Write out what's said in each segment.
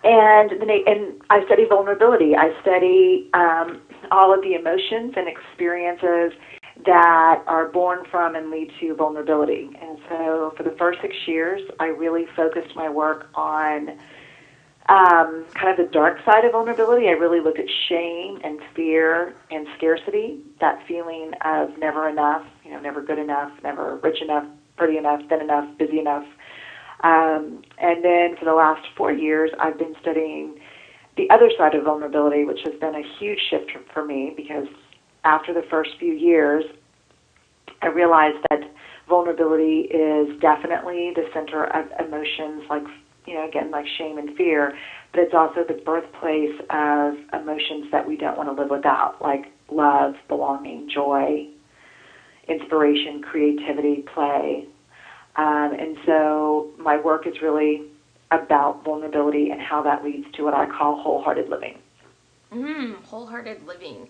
And I study vulnerability. I study all of the emotions and experiences that are born from and lead to vulnerability. And so for the first 6 years, I really focused my work on kind of the dark side of vulnerability. I really looked at shame and fear and scarcity, that feeling of never enough, never good enough, never rich enough, pretty enough, thin enough, busy enough. And then for the last 4 years, I've been studying the other side of vulnerability, which has been a huge shift for me, because after the first few years, I realized that vulnerability is definitely the center of emotions like, again, like shame and fear, but it's also the birthplace of emotions that we don't want to live without, like love, belonging, joy, inspiration, creativity, play. And so my work is really about vulnerability and how that leads to what I call wholehearted living. Wholehearted living.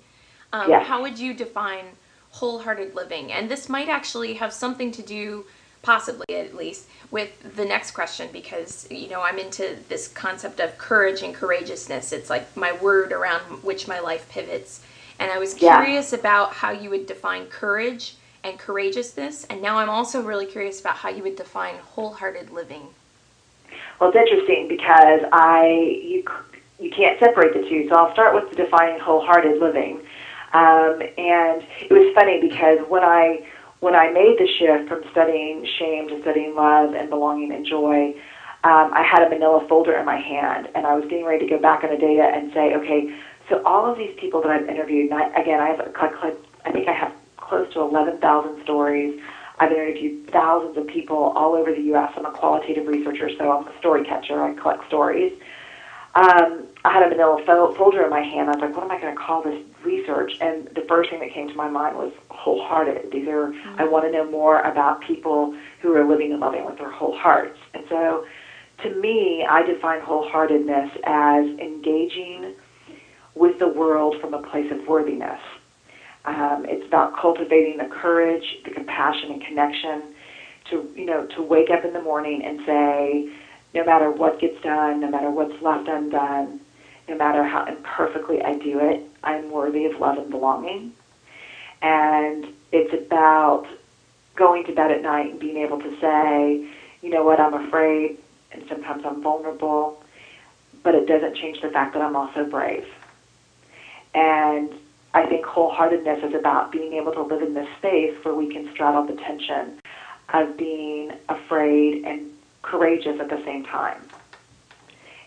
Yes. How would you define wholehearted living? And this might actually have something to do, possibly at least, with the next question, because, I'm into this concept of courage and courageousness. It's like my word around which my life pivots. And I was curious about how you would define courage and courageousness, and now I'm also really curious about how you would define wholehearted living. Well, it's interesting because you can't separate the two, so I'll start with defining wholehearted living. And it was funny because when I made the shift from studying shame to studying love and belonging and joy, I had a manila folder in my hand, and I was getting ready to go back on the data and say, okay, so all of these people that I've interviewed, and I think I have close to 11,000 stories. I've interviewed thousands of people all over the U.S. I'm a qualitative researcher, so I'm a story catcher. I collect stories. I had a manila folder in my hand. I was like, what am I going to call this research? And the first thing that came to my mind was wholehearted. I want to know more about people who are living and loving with their whole hearts. And so to me, I define wholeheartedness as engaging with the world from a place of worthiness. It's about cultivating the courage, the compassion, and connection to wake up in the morning and say, no matter what gets done, no matter what's left undone, no matter how imperfectly I do it, I'm worthy of love and belonging. And it's about going to bed at night and being able to say, you know what, I'm afraid, and sometimes I'm vulnerable, but it doesn't change the fact that I'm also brave. And I think wholeheartedness is about being able to live in this space where we can straddle the tension of being afraid and courageous at the same time.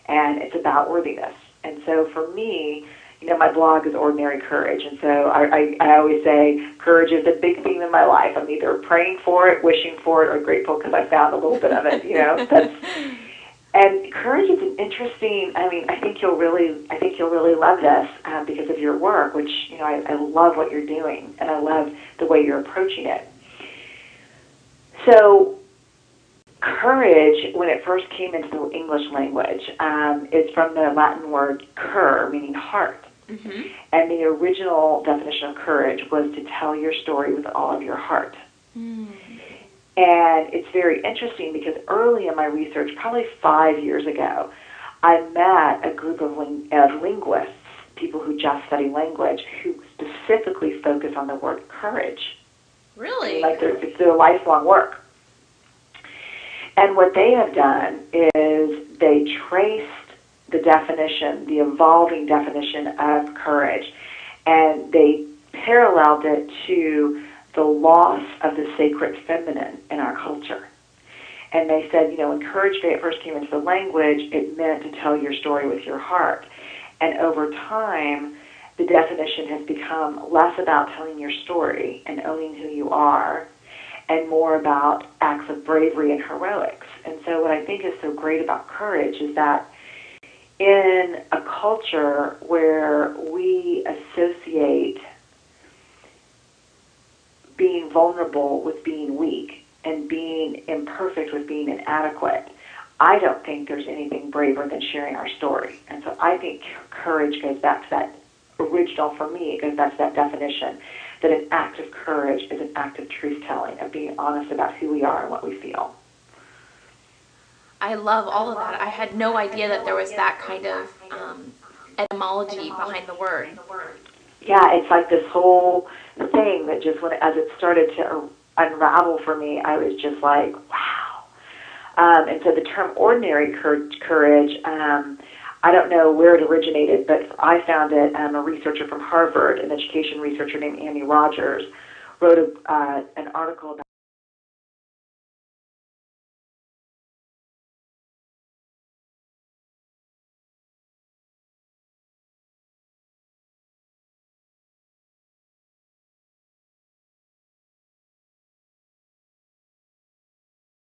And it's about worthiness. And so for me, my blog is Ordinary Courage. And so I always say courage is a big theme in my life. I'm either praying for it, wishing for it, or grateful because I found a little bit of it, And courage is an interesting. I think you'll really love this because of your work, which I love what you're doing, and I love the way you're approaching it. So, courage, when it first came into the English language, is from the Latin word cur, meaning heart. Mm-hmm. And the original definition of courage was to tell your story with all of your heart. Mm. And it's very interesting because early in my research, probably 5 years ago, I met a group of linguists, people who just study language, who specifically focus on the word courage. Really? It's their lifelong work. And what they have done is they traced the definition, the evolving definition of courage, and they paralleled it to the loss of the sacred feminine in our culture. And they said, when courage first came into the language, it meant to tell your story with your heart. And over time, the definition has become less about telling your story and owning who you are, and more about acts of bravery and heroics. And so what I think is so great about courage is that in a culture where we associate being vulnerable with being weak and being imperfect with being inadequate, I don't think there's anything braver than sharing our story. And so I think courage goes back to that original, for me, it goes back to that definition, that an act of courage is an act of truth-telling, of being honest about who we are and what we feel. I love all of that. I had no idea that there was that kind of etymology behind the word. Yeah, it's like this whole thing that just as it started to unravel for me, I was just like, wow. And so the term ordinary courage, I don't know where it originated, but I found it. A researcher from Harvard, an education researcher named Annie Rogers, wrote an article about